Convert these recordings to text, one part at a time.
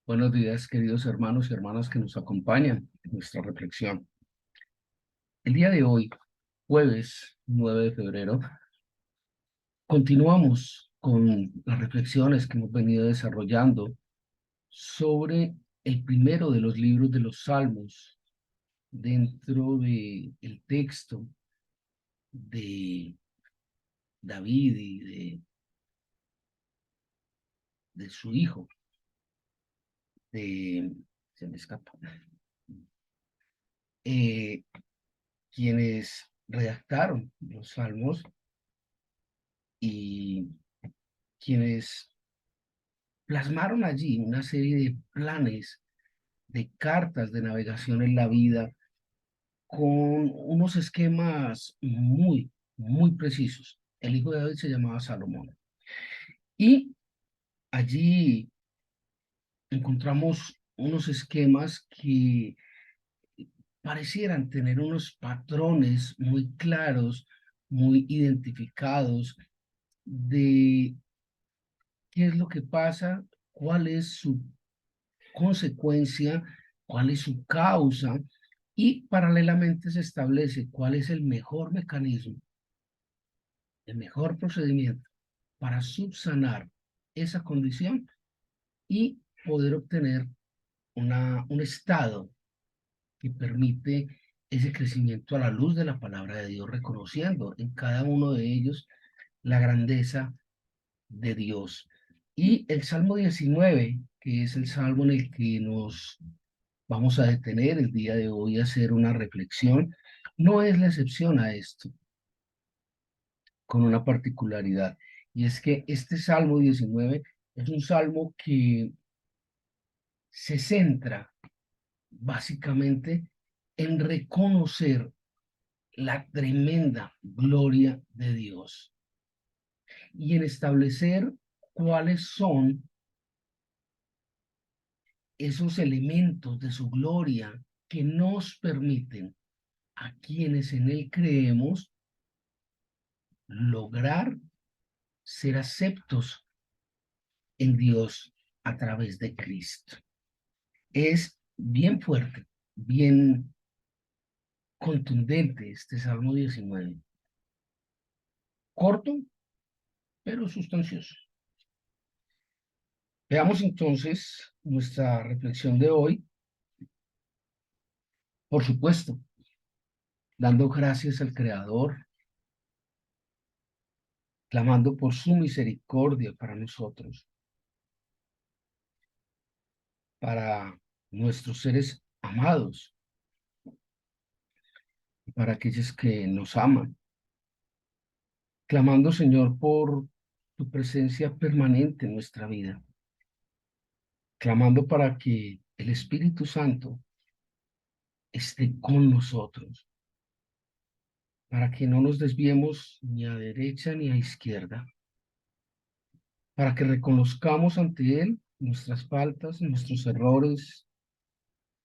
Buenos días, queridos hermanos y hermanas que nos acompañan en nuestra reflexión. El día de hoy, jueves 9 de febrero, continuamos con las reflexiones que hemos venido desarrollando sobre el primero de los libros de los Salmos dentro del texto de David y de su hijo, de, se me escapa, eh, quienes redactaron los Salmos y quienes plasmaron allí una serie de planes, de cartas de navegación en la vida, con unos esquemas muy precisos. El hijo de David se llamaba Salomón. Y allí encontramos unos esquemas que parecieran tener unos patrones muy claros, muy identificados de qué es lo que pasa, cuál es su consecuencia, cuál es su causa y paralelamente se establece cuál es el mejor mecanismo, el mejor procedimiento para subsanar esa condición y poder obtener un estado que permite ese crecimiento a la luz de la palabra de Dios, reconociendo en cada uno de ellos la grandeza de Dios. Y el Salmo 19, que es el salmo en el que nos vamos a detener el día de hoy a hacer una reflexión, no es la excepción a esto, con una particularidad, y es que este Salmo 19 es un salmo que se centra básicamente en reconocer la tremenda gloria de Dios y en establecer cuáles son esos elementos de su gloria que nos permiten a quienes en él creemos lograr ser aceptos en Dios a través de Cristo. Es bien fuerte, bien contundente este Salmo 19. Corto, pero sustancioso. Veamos entonces nuestra reflexión de hoy. Por supuesto, dando gracias al Creador, clamando por su misericordia para nosotros, para nuestros seres amados, para aquellos que nos aman. Clamando, Señor, por tu presencia permanente en nuestra vida, clamando para que el Espíritu Santo esté con nosotros, para que no nos desviemos ni a derecha ni a izquierda, para que reconozcamos ante Él nuestras faltas, nuestros errores,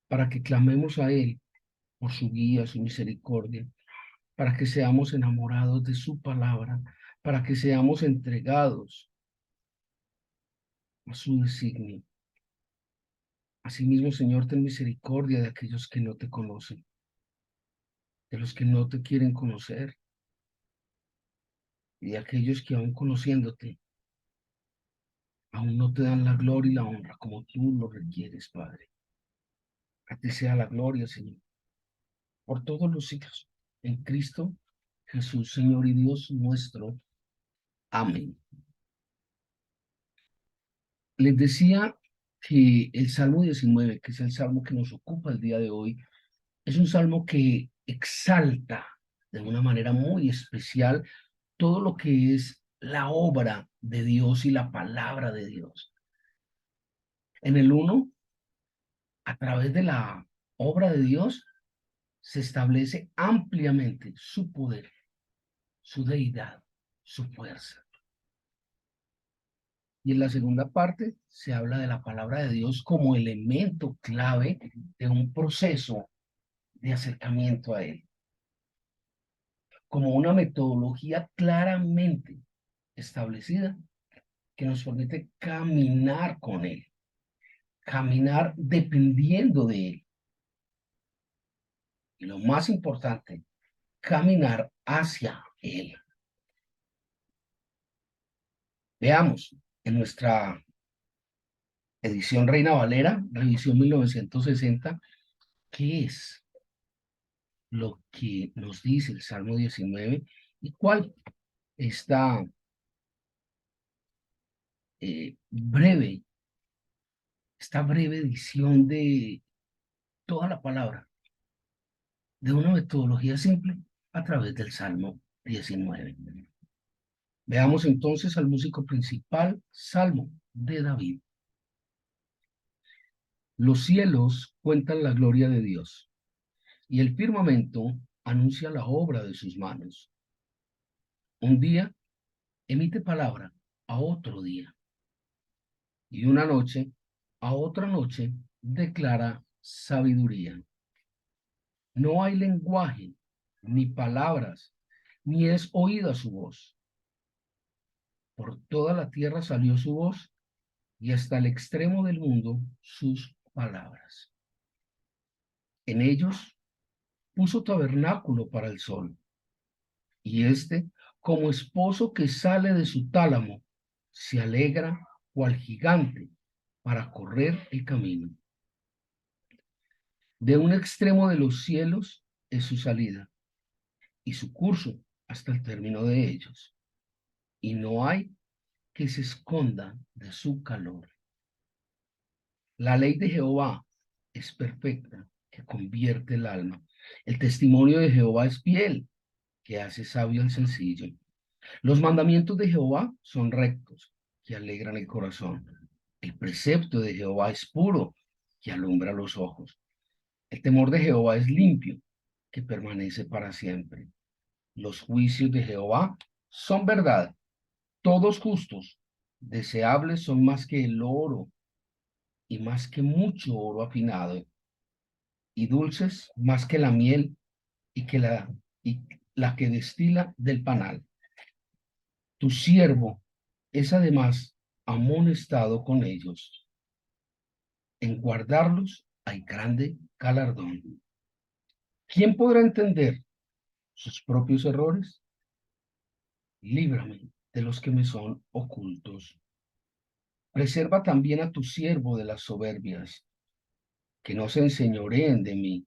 para que clamemos a Él por su guía, su misericordia, para que seamos enamorados de su palabra, para que seamos entregados a su designio. Asimismo, Señor, ten misericordia de aquellos que no te conocen, de los que no te quieren conocer y de aquellos que aún conociéndote, aún no te dan la gloria y la honra como tú lo requieres, Padre. A ti sea la gloria, Señor, por todos los siglos. En Cristo Jesús, Señor y Dios nuestro. Amén. Les decía que el Salmo 19, que es el salmo que nos ocupa el día de hoy, es un salmo que exalta de una manera muy especial todo lo que es la obra de Dios y la palabra de Dios. En el uno, a través de la obra de Dios, se establece ampliamente su poder, su deidad, su fuerza. Y en la segunda parte se habla de la palabra de Dios como elemento clave de un proceso de acercamiento a Él, como una metodología claramente establecida que nos permite caminar con Él, caminar dependiendo de Él. Y lo más importante, caminar hacia Él. Veamos, en nuestra edición Reina Valera, revisión 1960, ¿qué es lo que nos dice el Salmo 19 y cuál esta breve, esta breve edición de toda la palabra, de una metodología simple a través del Salmo 19? Veamos entonces al músico principal, Salmo de David. Los cielos cuentan la gloria de Dios y el firmamento anuncia la obra de sus manos. Un día emite palabra a otro día y una noche a otra noche declara sabiduría. No hay lenguaje, ni palabras, ni es oída su voz. Por toda la tierra salió su voz y hasta el extremo del mundo sus palabras. En ellos puso tabernáculo para el sol, y éste, como esposo que sale de su tálamo, se alegra cual gigante para correr el camino. De un extremo de los cielos es su salida, y su curso hasta el término de ellos, y no hay que se esconda de su calor. La ley de Jehová es perfecta, que convierte el alma. El testimonio de Jehová es fiel, que hace sabio al sencillo. Los mandamientos de Jehová son rectos, que alegran el corazón. El precepto de Jehová es puro, que alumbra los ojos. El temor de Jehová es limpio, que permanece para siempre. Los juicios de Jehová son verdad, todos justos. Deseables son más que el oro y más que mucho oro afinado, y dulces más que la miel y la que destila del panal. Tu siervo es además amonestado con ellos. En guardarlos hay grande galardón. ¿Quién podrá entender sus propios errores? Líbrame de los que me son ocultos. Preserva también a tu siervo de las soberbias, que no se enseñoreen de mí.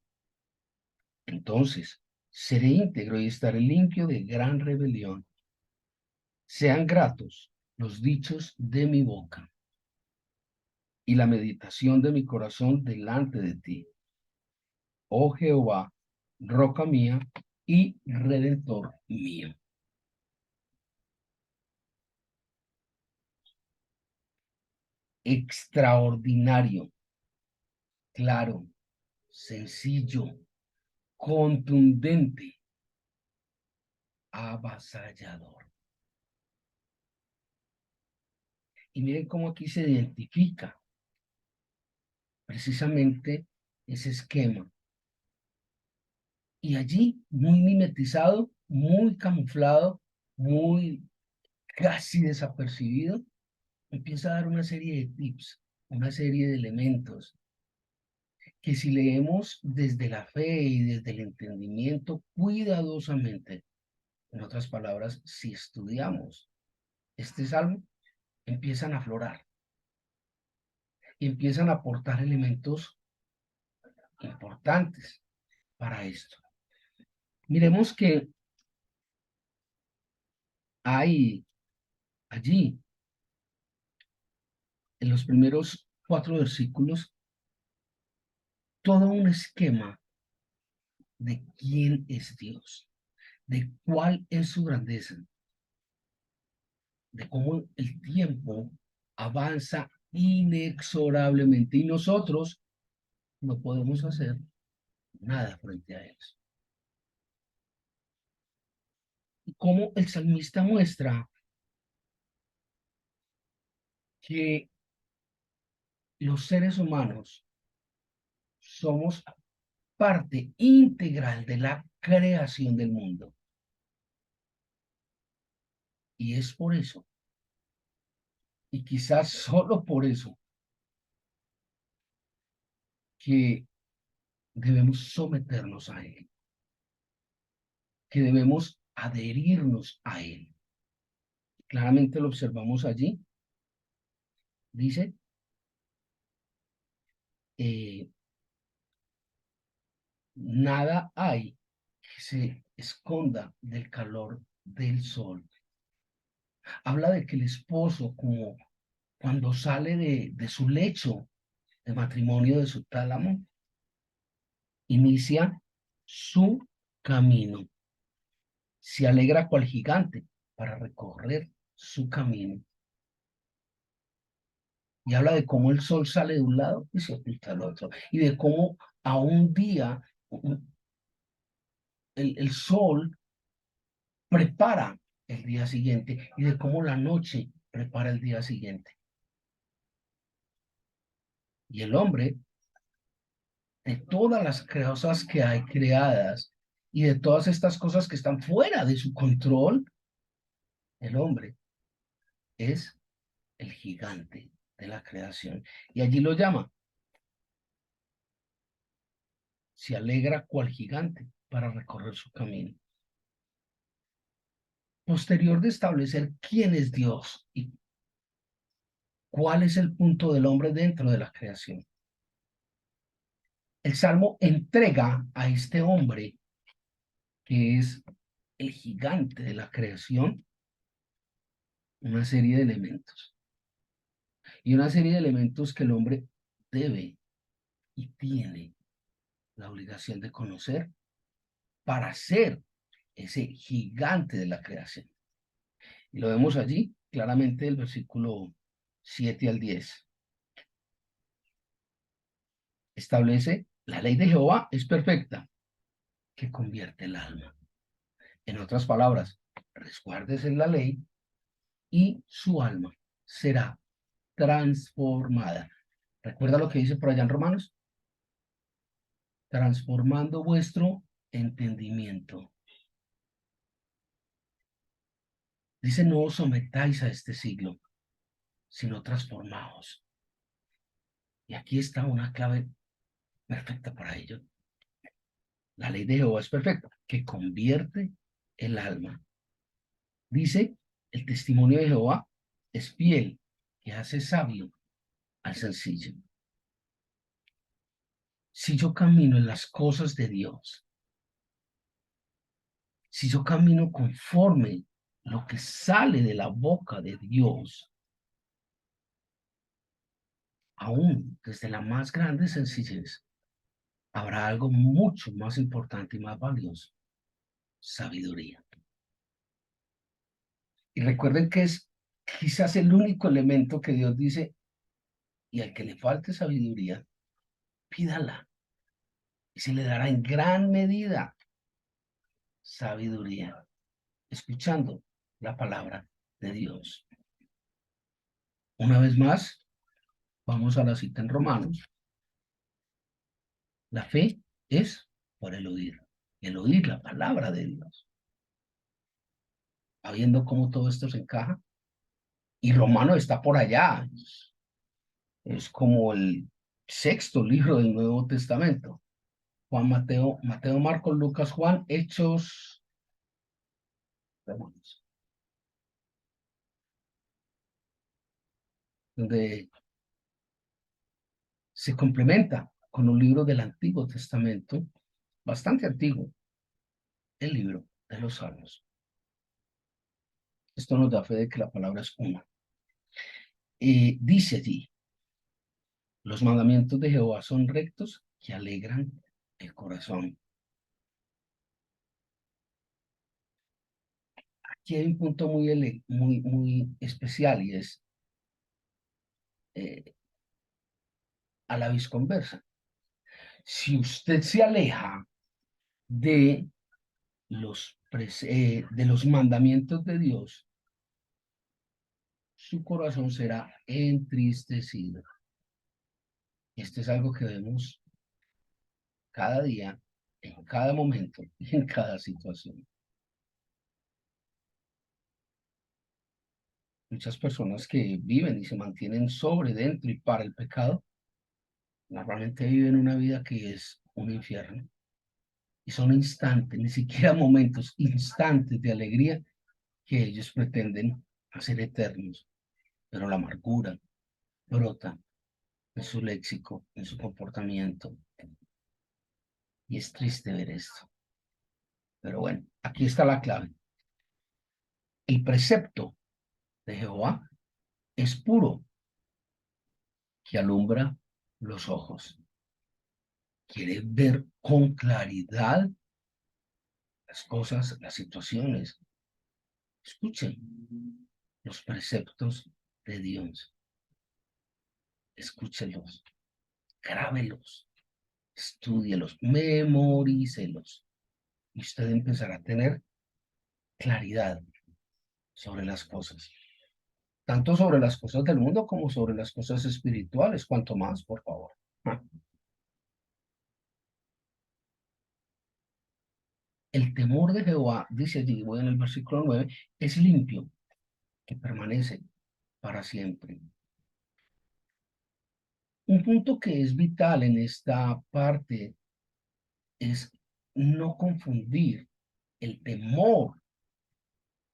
Entonces seré íntegro y estaré limpio de gran rebelión. Sean gratos los dichos de mi boca y la meditación de mi corazón delante de ti, oh Jehová, roca mía y redentor mío. Extraordinario, claro, sencillo, contundente, avasallador. Y miren cómo aquí se identifica precisamente ese esquema. Y allí, muy mimetizado, muy camuflado, muy casi desapercibido, empieza a dar una serie de tips, una serie de elementos que si leemos desde la fe y desde el entendimiento cuidadosamente, en otras palabras, si estudiamos este salmo, empiezan a aflorar y empiezan a aportar elementos importantes para esto. Miremos que hay allí, en los primeros 4 versículos, todo un esquema de quién es Dios, de cuál es su grandeza, de cómo el tiempo avanza inexorablemente y nosotros no podemos hacer nada frente a eso. Y cómo el salmista muestra que los seres humanos somos parte integral de la creación del mundo. Y es por eso, y quizás solo por eso, que debemos someternos a Él, que debemos adherirnos a Él. Claramente lo observamos allí. Dice, eh, nada hay que se esconda del calor del sol. Habla de que el esposo, como cuando sale de su lecho de matrimonio, de su tálamo, inicia su camino. Se alegra cual gigante para recorrer su camino. Y habla de cómo el sol sale de un lado y se oculta al otro. Y de cómo a un día el sol prepara el día siguiente y de cómo la noche prepara el día siguiente. Y el hombre, de todas las cosas que hay creadas y de todas estas cosas que están fuera de su control, el hombre es el gigante de la creación. Y allí lo llama, se alegra cual gigante para recorrer su camino. Posterior de establecer quién es Dios y cuál es el punto del hombre dentro de la creación. El Salmo entrega a este hombre, que es el gigante de la creación, una serie de elementos. Y una serie de elementos que el hombre debe y tiene la obligación de conocer para ser ese gigante de la creación. Y lo vemos allí claramente del versículo 7 al 10. Establece, la ley de Jehová es perfecta, que convierte el alma. En otras palabras, resguardes en la ley y su alma será transformada. ¿Recuerda lo que dice por allá en Romanos? Transformando vuestro entendimiento. Dice, no os sometáis a este siglo, sino transformaos. Y aquí está una clave perfecta para ello. La ley de Jehová es perfecta, que convierte el alma. Dice, el testimonio de Jehová es fiel, que hace sabio al sencillo. Si yo camino en las cosas de Dios, si yo camino conforme lo que sale de la boca de Dios, aún desde la más grande sencillez, habrá algo mucho más importante y más valioso, sabiduría. Y recuerden que es quizás el único elemento que Dios dice, y al que le falte sabiduría, pídala, y se le dará en gran medida sabiduría, escuchando la palabra de Dios. Una vez más, vamos a la cita en Romanos. La fe es por el oír la palabra de Dios. Viendo cómo todo esto se encaja. Y Romano está por allá. Es como el sexto libro del Nuevo Testamento. Juan, Mateo, Marcos, Lucas, Juan, Hechos, donde se complementa con un libro del Antiguo Testamento, bastante antiguo, el libro de los Salmos. Esto nos da fe de que la palabra es una. Dice allí, los mandamientos de Jehová son rectos que alegran el corazón. Aquí hay un punto muy especial y es eh, a la visconversa. Si usted se aleja de de los mandamientos de Dios, su corazón será entristecido. Esto es algo que vemos cada día, en cada momento y en cada situación. Muchas personas que viven y se mantienen sobre, dentro y para el pecado, Normalmente viven una vida que es un infierno. Y son instantes, ni siquiera momentos, instantes de alegría que ellos pretenden hacer eternos. Pero la amargura brota en su léxico, en su comportamiento. Y es triste ver esto. Pero bueno, aquí está la clave. El precepto de Jehová es puro, que alumbra los ojos. Quiere ver con claridad las cosas, las situaciones. Escuchen los preceptos de Dios. Escúchelos, grábelos, estúdielos, memorícelos. Y usted empezará a tener claridad sobre las cosas. Tanto sobre las cosas del mundo como sobre las cosas espirituales. Cuanto más, por favor. El temor de Jehová, dice allí, voy en el versículo 9, es limpio, que permanece para siempre. Un punto que es vital en esta parte es no confundir el temor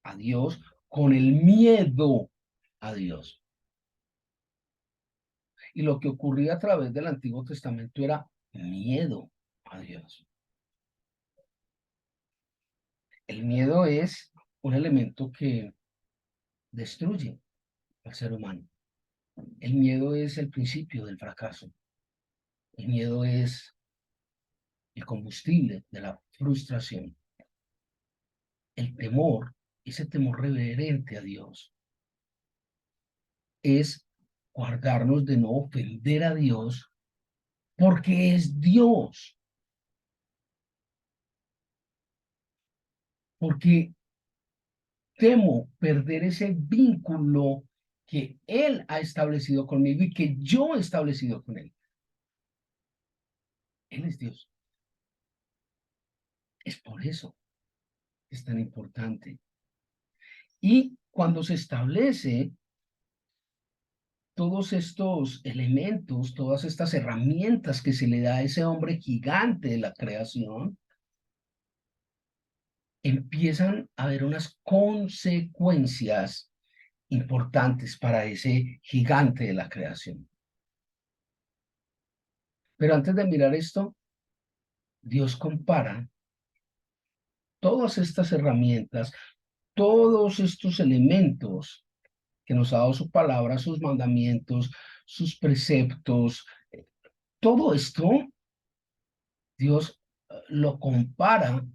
a Dios con el miedo a Dios. Y lo que ocurría a través del Antiguo Testamento era miedo a Dios. El miedo es un elemento que destruye al ser humano. El miedo es el principio del fracaso. El miedo es el combustible de la frustración. El temor, ese temor reverente a Dios, es guardarnos de no ofender a Dios porque es Dios. Porque temo perder ese vínculo que Él ha establecido conmigo y que yo he establecido con Él. Él es Dios. Es por eso que es tan importante. Y cuando se establece todos estos elementos, todas estas herramientas que se le da a ese hombre gigante de la creación, empiezan a haber unas consecuencias importantes para ese gigante de la creación. Pero antes de mirar esto, Dios compara todas estas herramientas, todos estos elementos que nos ha dado su palabra, sus mandamientos, sus preceptos, todo esto, Dios lo compara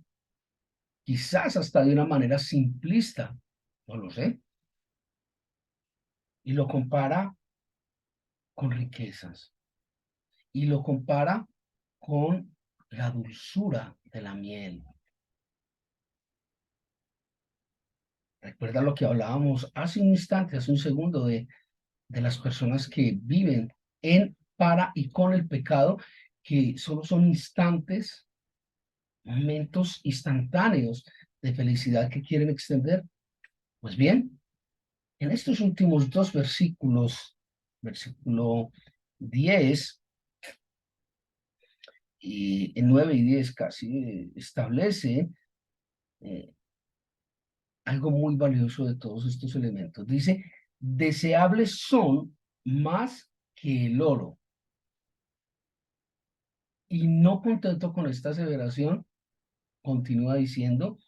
quizás hasta de una manera simplista, no lo sé, y lo compara con riquezas, y lo compara con la dulzura de la miel. Recuerda lo que hablábamos hace un instante, hace un segundo, de las personas que viven en, para y con el pecado, que solo son instantes, momentos instantáneos de felicidad que quieren extender. Pues bien, en estos últimos dos versículos, versículo 10 y en 9 y 10 casi, establece eh, algo muy valioso de todos estos elementos. Dice, deseables son más que el oro. Y no contento con esta aseveración, continúa diciendo,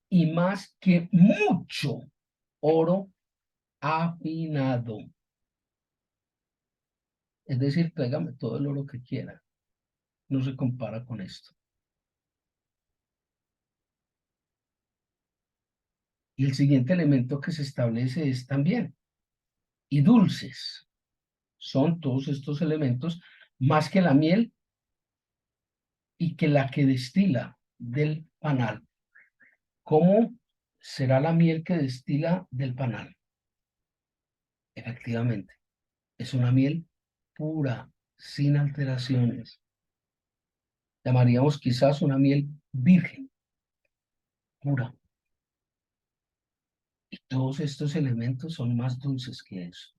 y más que mucho oro afinado. Es decir, tráigame todo el oro que quiera. No se compara con esto. Y el siguiente elemento que se establece es también, y dulces. Son todos estos elementos más que la miel y que la que destila del panal. ¿Cómo será la miel que destila del panal? Efectivamente, es una miel pura, sin alteraciones. Llamaríamos quizás una miel virgen, pura. Y todos estos elementos son más dulces que eso.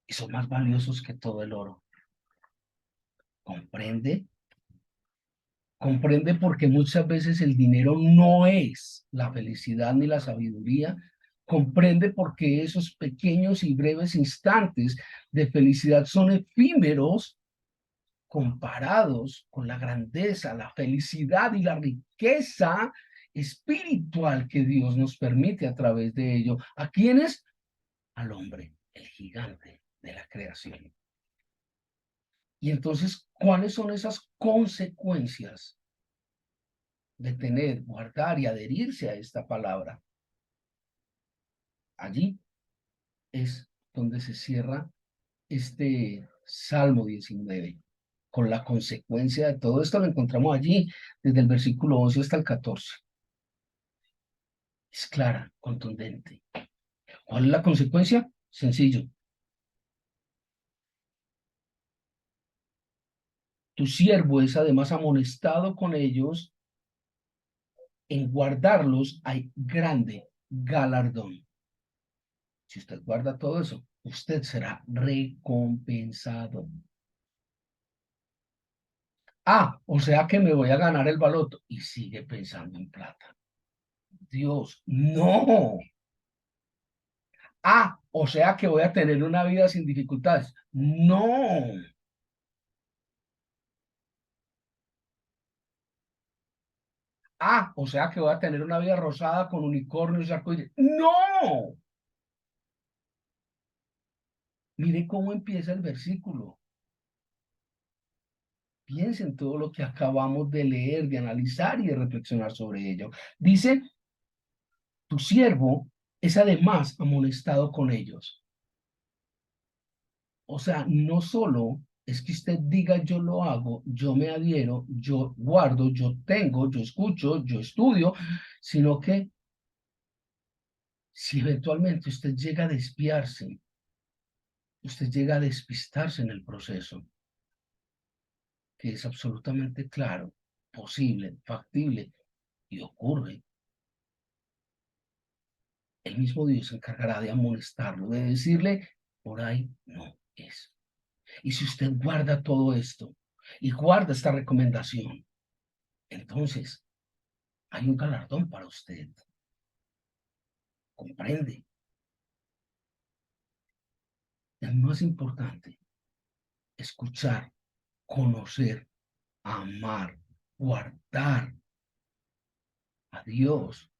Y son más valiosos que todo el oro. ¿Comprende? Comprende porque muchas veces el dinero no es la felicidad ni la sabiduría. Comprende porque esos pequeños y breves instantes de felicidad son efímeros comparados con la grandeza, la felicidad y la riqueza espiritual que Dios nos permite a través de ello. ¿A quiénes? Al hombre, el gigante de la creación. Y entonces, ¿cuáles son esas consecuencias de tener, guardar y adherirse a esta palabra? Allí es donde se cierra este Salmo 19. Con la consecuencia de todo esto lo encontramos allí, desde el versículo 11 hasta el 14. Es clara, contundente. ¿Cuál es la consecuencia? Sencillo. Tu siervo es además amonestado con ellos. En guardarlos hay grande galardón. Si usted guarda todo eso, usted será recompensado. Ah, o sea que me voy a ganar el baloto y sigue pensando en plata. Dios, no. Ah, o sea que voy a tener una vida sin dificultades. No. Ah, o sea que voy a tener una vida rosada con unicornios y arcoíris. No. Mire cómo empieza el versículo. Piensa en todo lo que acabamos de leer, de analizar y de reflexionar sobre ello. Dice, tu siervo es además amonestado con ellos. O sea, no solo es que usted diga yo lo hago, yo me adhiero, yo guardo, yo tengo, yo escucho, yo estudio, sino que si eventualmente usted llega a desviarse, usted llega a despistarse en el proceso, que es absolutamente claro, posible, factible y ocurre, el mismo Dios se encargará de amonestarlo, de decirle, por ahí no es. Y si usted guarda todo esto y guarda esta recomendación, entonces hay un galardón para usted. Comprende. Es más importante escuchar, conocer, amar, guardar a Dios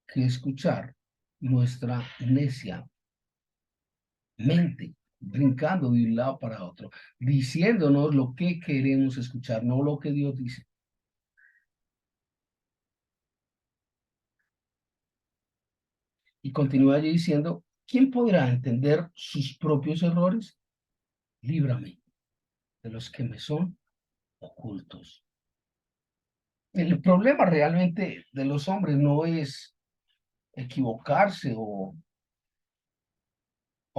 que escuchar nuestra necia mente, brincando de un lado para otro, diciéndonos lo que queremos escuchar, no lo que Dios dice. Y continúa allí diciendo, ¿quién podrá entender sus propios errores? Líbrame de los que me son ocultos. El problema realmente de los hombres no es equivocarse o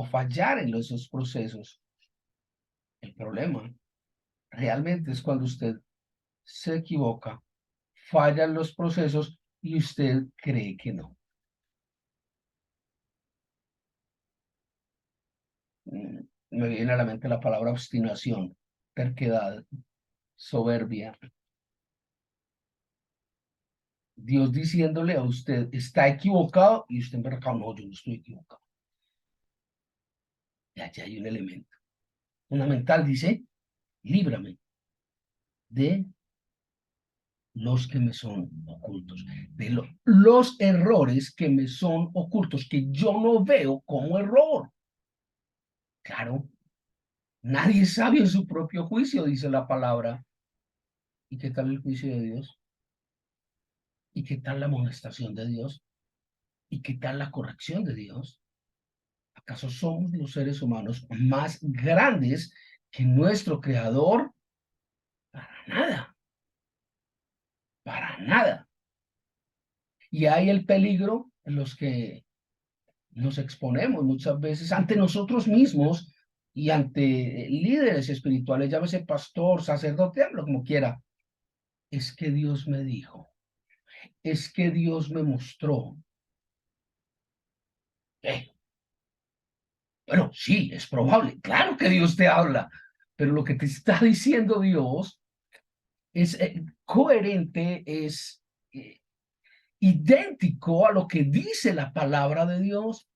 fallar en esos procesos. El problema realmente es cuando usted se equivoca, falla en los procesos y usted cree que no. Me viene a la mente la palabra obstinación, terquedad, soberbia. Dios diciéndole a usted, está equivocado, y usted me reclama, no, yo no estoy equivocado. Y allá hay un elemento fundamental, dice, líbrame de los que me son ocultos, de los errores que me son ocultos, que yo no veo como error. Claro, nadie es sabio en su propio juicio, dice la palabra. ¿Y qué tal el juicio de Dios? ¿Y qué tal la amonestación de Dios? ¿Y qué tal la corrección de Dios? ¿Acaso somos los seres humanos más grandes que nuestro Creador? Para nada, para nada. Y hay el peligro en los que nos exponemos muchas veces ante nosotros mismos y ante líderes espirituales, llámese pastor, sacerdote, lo como quiera. Es que Dios me dijo, es que Dios me mostró. Eh, bueno, sí, es probable, claro que Dios te habla, pero lo que te está diciendo Dios es coherente, es idéntico a lo que dice la palabra de Dios.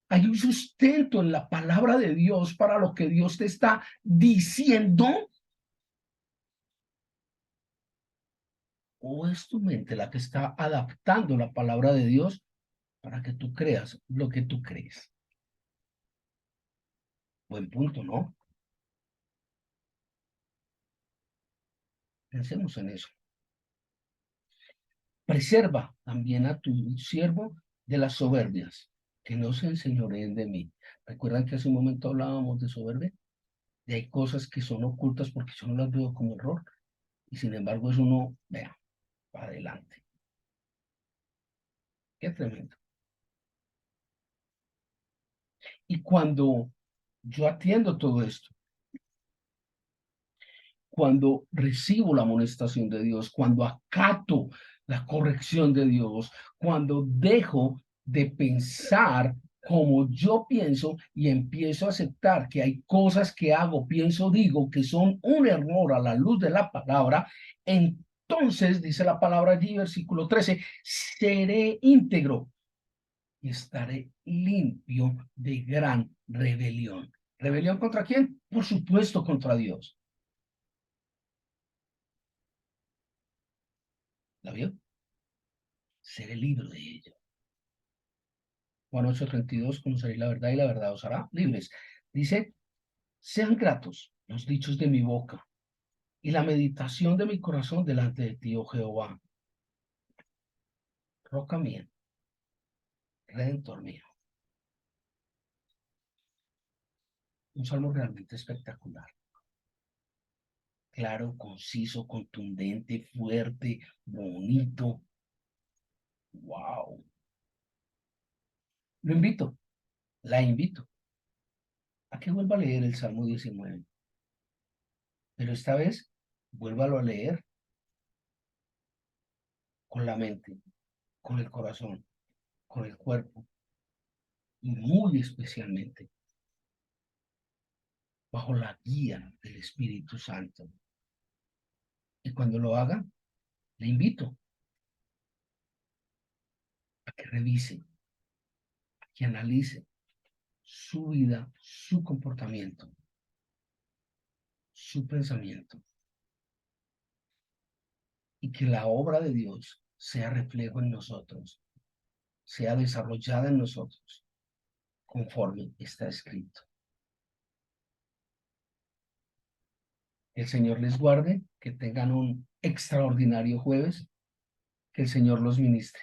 Hay un sustento en la palabra de Dios para lo que Dios te está diciendo. ¿O es tu mente la que está adaptando la palabra de Dios para que tú creas lo que tú crees? Buen punto, ¿no? Pensemos en eso. Preserva también a tu siervo de las soberbias, que no se enseñoreen de mí. ¿Recuerdan que hace un momento hablábamos de soberbia? Y hay cosas que son ocultas porque yo no las veo como error. Y sin embargo es uno, vea, para adelante. Qué tremendo. Y cuando yo atiendo todo esto, cuando recibo la amonestación de Dios, cuando acato la corrección de Dios, cuando dejo de pensar como yo pienso y empiezo a aceptar que hay cosas que hago, pienso, digo que son un error a la luz de la palabra, entonces dice la palabra allí, versículo 13, seré íntegro y estaré limpio de gran rebelión. ¿Rebelión contra quién? Por supuesto, contra Dios. ¿La vio? Seré libre de ello. Juan 8:32, conoceréis la verdad y la verdad os hará libres. Dice, sean gratos los dichos de mi boca y la meditación de mi corazón delante de ti, oh Jehová, roca mía, redentor mío. Un salmo realmente espectacular. Claro, conciso, contundente, fuerte, bonito. Wow. Lo invito, la invito a que vuelva a leer el Salmo 19, pero esta vez vuélvalo a leer con la mente, con el corazón, con el cuerpo y muy especialmente bajo la guía del Espíritu Santo. Y cuando lo haga, le invito a que revise, a que analice su vida, su comportamiento, su pensamiento y que la obra de Dios sea reflejo en nosotros, sea desarrollada en nosotros conforme está escrito. El Señor les guarde, que tengan un extraordinario jueves, que el Señor los ministre.